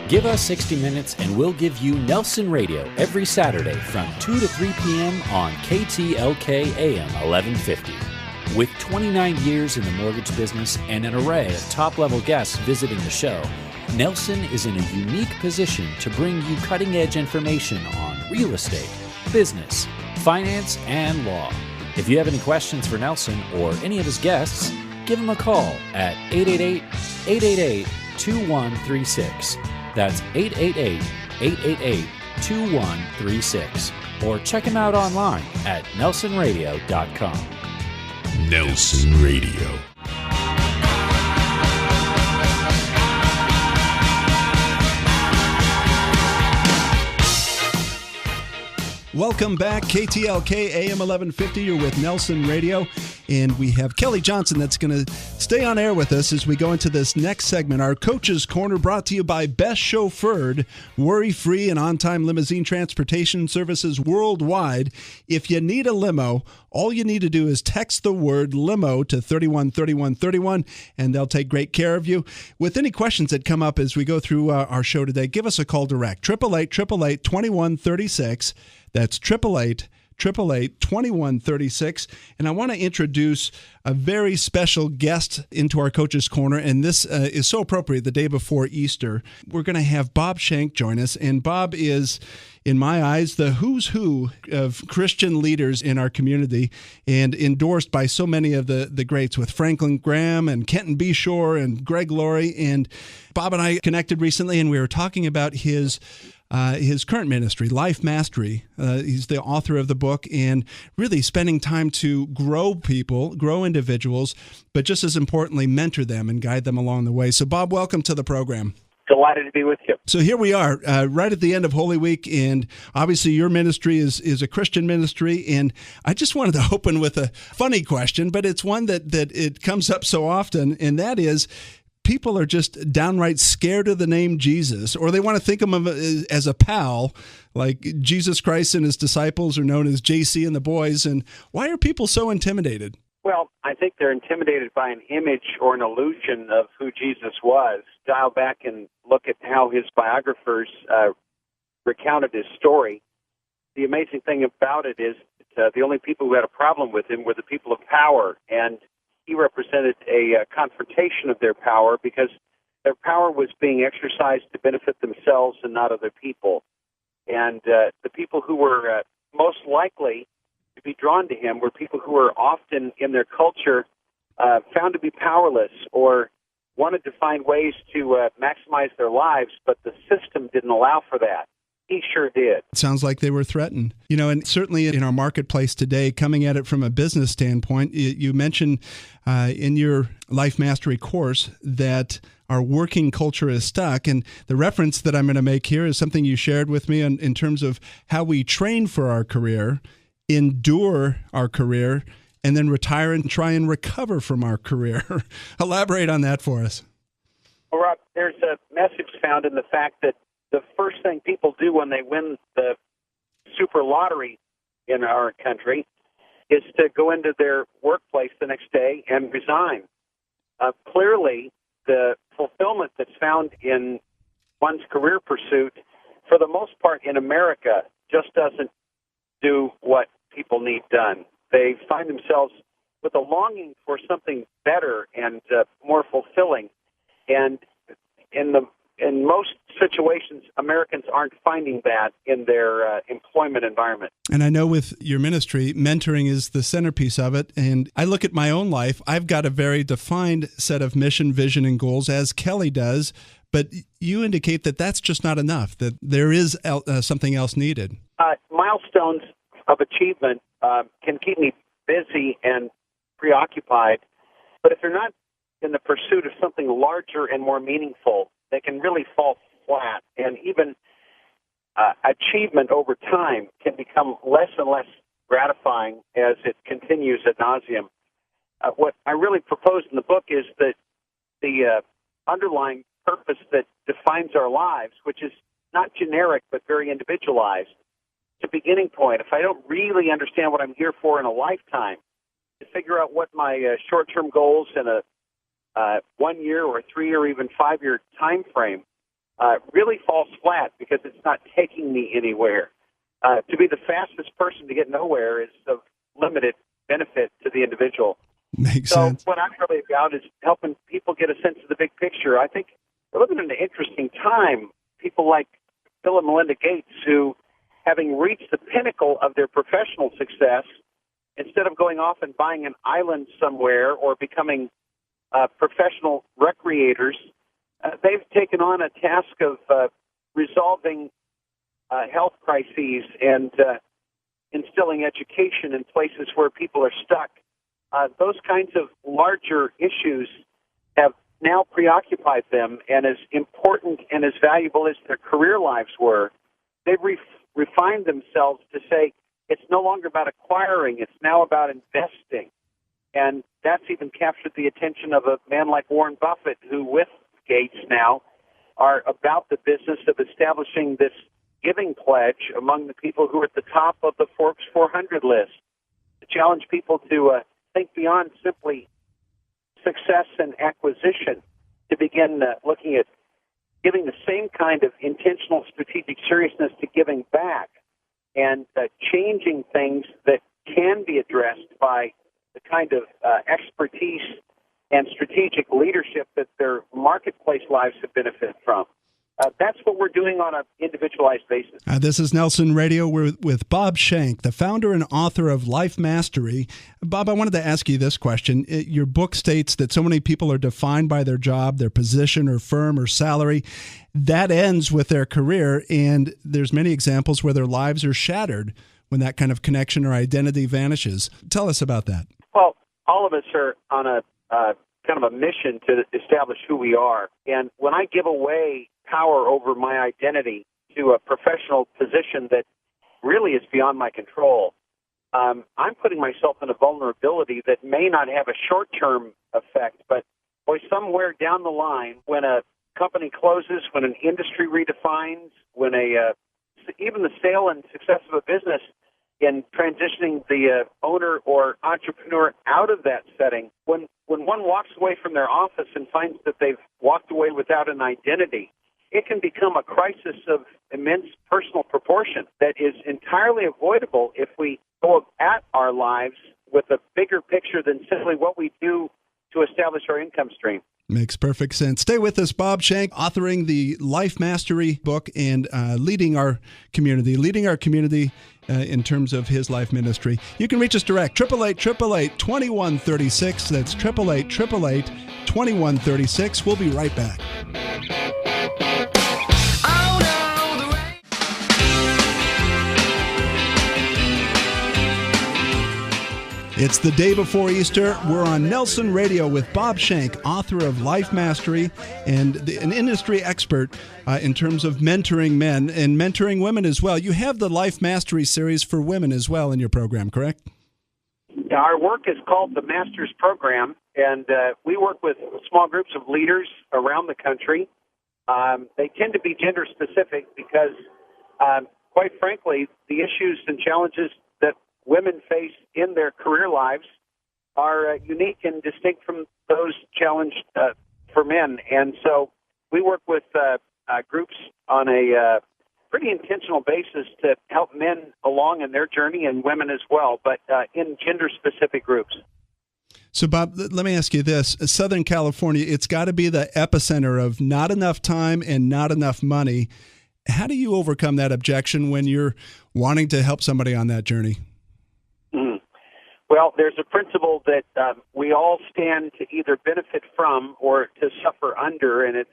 Give us 60 minutes and we'll give you Nelson Radio every Saturday from 2 to 3 p.m. on KTLK AM 1150. With 29 years in the mortgage business and an array of top-level guests visiting the show, Nelson is in a unique position to bring you cutting-edge information on real estate, business, finance, and law. If you have any questions for Nelson or any of his guests, give him a call at 888-888-2136. That's 888-888-2136. Or check him out online at nelsonradio.com. Nelson Radio. Welcome back, KTLK AM 1150. You're with Nelson Radio, and we have Kelly Johnson that's going to stay on air with us as we go into this next segment. Our Coach's Corner, brought to you by Best Chauffeured, worry-free and on-time limousine transportation services worldwide. If you need a limo, all you need to do is text the word limo to 313131, and they'll take great care of you. With any questions that come up as we go through our show today, give us a call direct, 888-888-2136. That's 888-888-2136. And I want to introduce a very special guest into our Coach's Corner, and this is so appropriate the day before Easter. We're going to have Bob Shank join us, and Bob is, in my eyes, the who's who of Christian leaders in our community, and endorsed by so many of the greats with Franklin Graham and Kenton B. Shore and Greg Laurie. And Bob and I connected recently, and we were talking about his current ministry, Life Mastery. He's the author of the book, and really spending time to grow people, grow individuals, but just as importantly, mentor them and guide them along the way. So, Bob, welcome to the program. Delighted to be with you. So here we are, right at the end of Holy Week, and obviously your ministry is a Christian ministry, and I just wanted to open with a funny question, but it's one that it comes up so often, and that is, people are just downright scared of the name Jesus, or they want to think of him as a pal, like Jesus Christ and his disciples are known as JC and the boys. And why are people so intimidated? Well, I think they're intimidated by an image or an illusion of who Jesus was. Dial back and look at how his biographers recounted his story. The amazing thing about it is the only people who had a problem with him were the people of power, and he represented a confrontation of their power because their power was being exercised to benefit themselves and not other people. And the people who were most likely to be drawn to him were people who were often in their culture found to be powerless or wanted to find ways to maximize their lives, but the system didn't allow for that. He sure did. It sounds like they were threatened. You know, and certainly in our marketplace today, coming at it from a business standpoint, you mentioned in your Life Mastery course that our working culture is stuck. And the reference that I'm going to make here is something you shared with me in terms of how we train for our career, endure our career, and then retire and try and recover from our career. Elaborate on that for us. Well, Rob, there's a message found in the fact that the first thing people do when they win the super lottery in our country is to go into their workplace the next day and resign. Clearly, the fulfillment that's found in one's career pursuit, for the most part in America, just doesn't do what people need done. They find themselves with a longing for something better and more fulfilling. And in most situations, Americans aren't finding that in their employment environment. And I know with your ministry, mentoring is the centerpiece of it. And I look at my own life. I've got a very defined set of mission, vision, and goals, as Kelly does. But you indicate that that's just not enough, that there is something else needed. Milestones of achievement can keep me busy and preoccupied. But if they're not in the pursuit of something larger and more meaningful, they can really fall flat, and even achievement over time can become less and less gratifying as it continues ad nauseum. What I really propose in the book is that the underlying purpose that defines our lives, which is not generic but very individualized, it's a beginning point. If I don't really understand what I'm here for in a lifetime, to figure out what my short-term goals in a 1 year or 3 or even 5 year time frame really falls flat because it's not taking me anywhere. To be the fastest person to get nowhere is of limited benefit to the individual. Makes so sense. What I'm really about is helping people get a sense of the big picture. I think we're living in an interesting time. People like Bill and Melinda Gates, who, having reached the pinnacle of their professional success, instead of going off and buying an island somewhere or becoming professional recreators, they've taken on a task of resolving health crises and instilling education in places where people are stuck. Those kinds of larger issues have now preoccupied them, and as important and as valuable as their career lives were, they've refined themselves to say it's no longer about acquiring, it's now about investing. And that's even captured the attention of a man like Warren Buffett, who with Gates now are about the business of establishing this giving pledge among the people who are at the top of the Forbes 400 list, to challenge people to think beyond simply success and acquisition, to begin looking at giving the same kind of intentional strategic seriousness to giving back and changing things that can be addressed by the kind of expertise and strategic leadership that their marketplace lives have benefited from. That's what we're doing on an individualized basis. This is Nelson Radio. We're with Bob Shank, the founder and author of Life Mastery. Bob, I wanted to ask you this question. Your book states that so many people are defined by their job, their position or firm or salary. That ends with their career, and there's many examples where their lives are shattered when that kind of connection or identity vanishes. Tell us about that. Well, all of us are on a kind of a mission to establish who we are. And when I give away power over my identity to a professional position that really is beyond my control, I'm putting myself in a vulnerability that may not have a short-term effect, but boy, somewhere down the line, when a company closes, when an industry redefines, when even the sale and success of a business in transitioning the owner or entrepreneur out of that setting, when one walks away from their office and finds that they've walked away without an identity, it can become a crisis of immense personal proportion that is entirely avoidable if we go at our lives with a bigger picture than simply what we do to establish our income stream. Makes perfect sense. Stay with us, Bob Shank, authoring the Life Mastery book and leading our community in terms of his life ministry. You can reach us direct, 888-888-2136. That's 888-888-2136. We'll be right back. It's the day before Easter. We're on Nelson Radio with Bob Shank, author of Life Mastery and an industry expert in terms of mentoring men and mentoring women as well. You have the Life Mastery series for women as well in your program, correct? Our work is called the Masters Program, and we work with small groups of leaders around the country. They tend to be gender specific because, quite frankly, the issues and challenges that women face in their career lives are unique and distinct from those challenged for men. And so we work with groups on a pretty intentional basis to help men along in their journey and women as well, but in gender-specific groups. So, Bob, let me ask you this. Southern California, it's got to be the epicenter of not enough time and not enough money. How do you overcome that objection when you're wanting to help somebody on that journey? Well, there's a principle that we all stand to either benefit from or to suffer under, and it's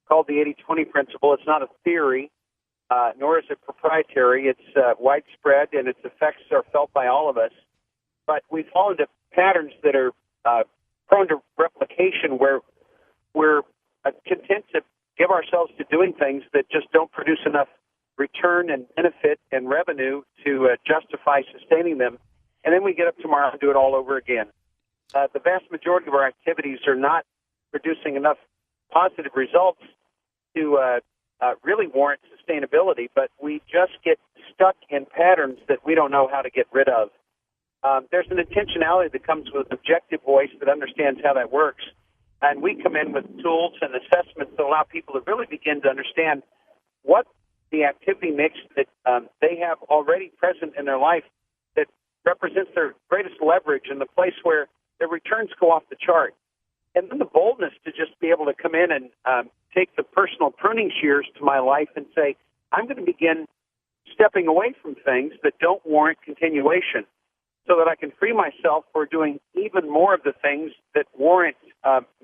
called the 80-20 principle. It's not a theory, nor is it proprietary. It's widespread, and its effects are felt by all of us. But we fall into patterns that are prone to replication where we're content to give ourselves to doing things that just don't produce enough return and benefit and revenue to justify sustaining them. And then we get up tomorrow and do it all over again. The vast majority of our activities are not producing enough positive results to really warrant sustainability, but we just get stuck in patterns that we don't know how to get rid of. There's an intentionality that comes with an objective voice that understands how that works. And we come in with tools and assessments that allow people to really begin to understand what the activity mix that they have already present in their life that represents their greatest leverage and the place where their returns go off the chart. And then the boldness to just be able to come in and take the personal pruning shears to my life and say, I'm going to begin stepping away from things that don't warrant continuation so that I can free myself for doing even more of the things that warrant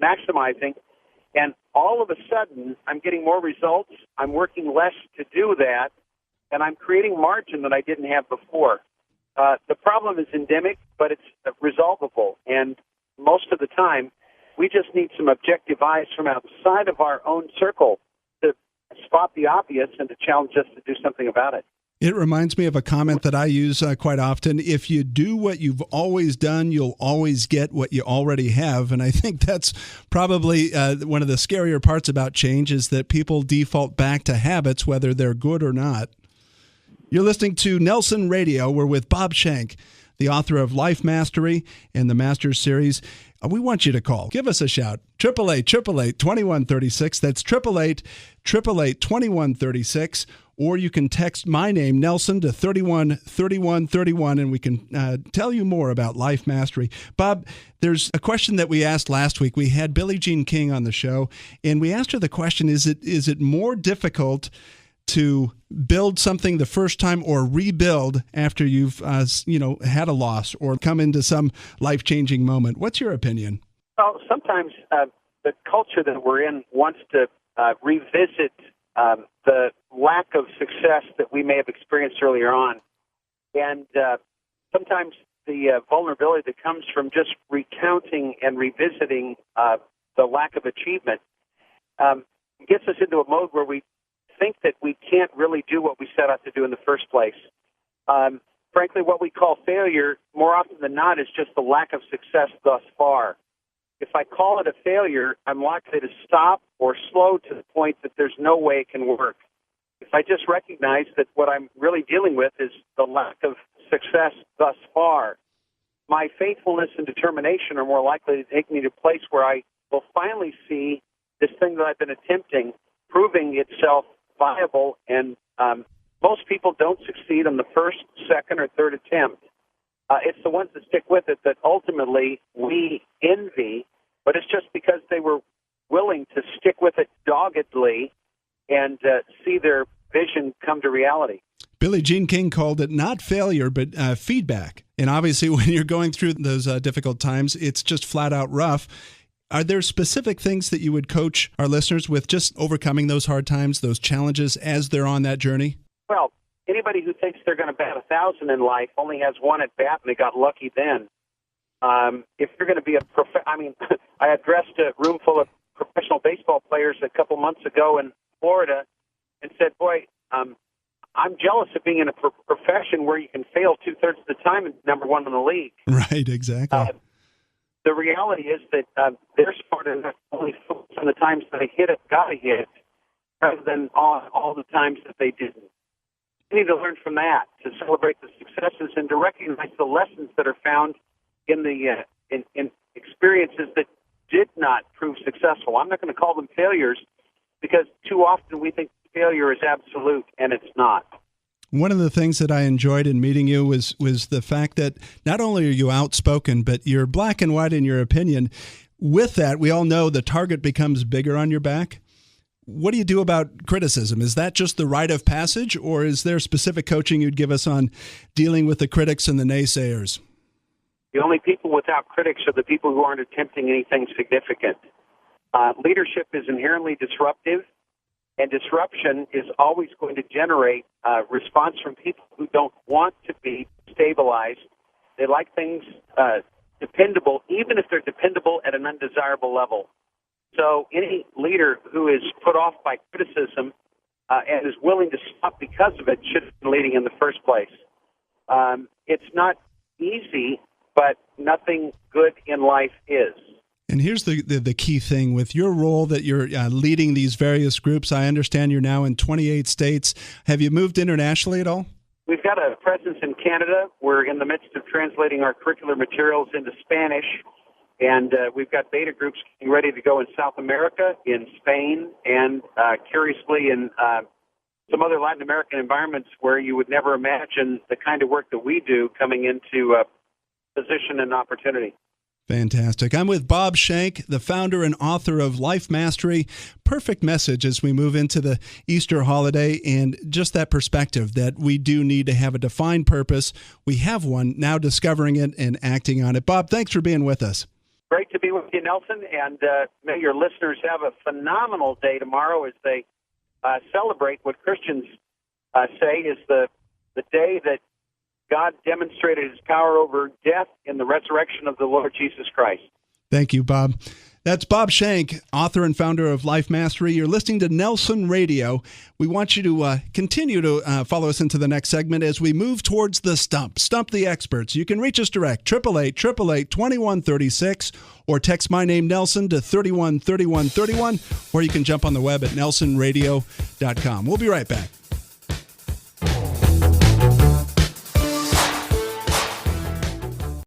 maximizing. And all of a sudden, I'm getting more results. I'm working less to do that, and I'm creating margin that I didn't have before. The problem is endemic, but it's resolvable. And most of the time, we just need some objective eyes from outside of our own circle to spot the obvious and to challenge us to do something about it. It reminds me of a comment that I use quite often. If you do what you've always done, you'll always get what you already have. And I think that's probably one of the scarier parts about change is that people default back to habits, whether they're good or not. You're listening to Nelson Radio. We're with Bob Shank, the author of Life Mastery and the Masters series. We want you to call. Give us a shout. 888-888-2136. That's 888-888-2136. Or you can text my name, Nelson, to 313131, and we can tell you more about Life Mastery. Bob, there's a question that we asked last week. We had Billie Jean King on the show, and we asked her the question, is it more difficult to build something the first time or rebuild after you've had a loss or come into some life-changing moment? What's your opinion? Well, sometimes the culture that we're in wants to revisit the lack of success that we may have experienced earlier on. And sometimes the vulnerability that comes from just recounting and revisiting the lack of achievement gets us into a mode where we think that we can't really do what we set out to do in the first place. Frankly, what we call failure, more often than not, is just the lack of success thus far. If I call it a failure, I'm likely to stop or slow to the point that there's no way it can work. If I just recognize that what I'm really dealing with is the lack of success thus far, my faithfulness and determination are more likely to take me to a place where I will finally see this thing that I've been attempting proving itself viable. And most people don't succeed on the first, second, or third attempt. It's the ones that stick with it that ultimately we envy, but it's just because they were willing to stick with it doggedly and see their vision come to reality. Billie Jean King called it not failure, but feedback. And obviously, when you're going through those difficult times, it's just flat out rough. Are there specific things that you would coach our listeners with just overcoming those hard times, those challenges as they're on that journey? Well, anybody who thinks they're going to bat 1,000 in life only has one at bat, and they got lucky then. If you're going to be I addressed a room full of professional baseball players a couple months ago in Florida and said, boy, I'm jealous of being in a profession where you can fail 2/3 of the time and number one in the league. Right, exactly. The reality is that they're smart enough to only focus on the times that they got a hit, rather than all the times that they didn't. We need to learn from that, to celebrate the successes and to recognize the lessons that are found in the in experiences that did not prove successful. I'm not going to call them failures because too often we think failure is absolute, and it's not. One of the things that I enjoyed in meeting you was the fact that not only are you outspoken, but you're black and white in your opinion. With that, we all know the target becomes bigger on your back. What do you do about criticism? Is that just the rite of passage, or is there specific coaching you'd give us on dealing with the critics and the naysayers? The only people without critics are the people who aren't attempting anything significant. Leadership is inherently disruptive, and disruption is always going to generate response from people who don't want to be stabilized. They like things dependable, even if they're dependable at an undesirable level. So any leader who is put off by criticism and is willing to stop because of it should have been leading in the first place. It's not easy, but nothing good in life is. And here's the key thing with your role that you're leading these various groups. I understand you're now in 28 states. Have you moved internationally at all? We've got a presence in Canada. We're in the midst of translating our curricular materials into Spanish. And we've got beta groups getting ready to go in South America, in Spain, and curiously in some other Latin American environments where you would never imagine the kind of work that we do coming into position and opportunity. Fantastic. I'm with Bob Shank, the founder and author of Life Mastery. Perfect message as we move into the Easter holiday, and just that perspective that we do need to have a defined purpose. We have one, now discovering it and acting on it. Bob, thanks for being with us. Great to be with you, Nelson, and may your listeners have a phenomenal day tomorrow as they celebrate what Christians say is the day that God demonstrated his power over death in the resurrection of the Lord Jesus Christ. Thank you, Bob. That's Bob Shank, author and founder of Life Mastery. You're listening to Nelson Radio. We want you to continue to follow us into the next segment as we move towards the Stump the Experts. You can reach us direct, 888-888-2136, or text my name, Nelson, to 313131, or you can jump on the web at nelsonradio.com. We'll be right back.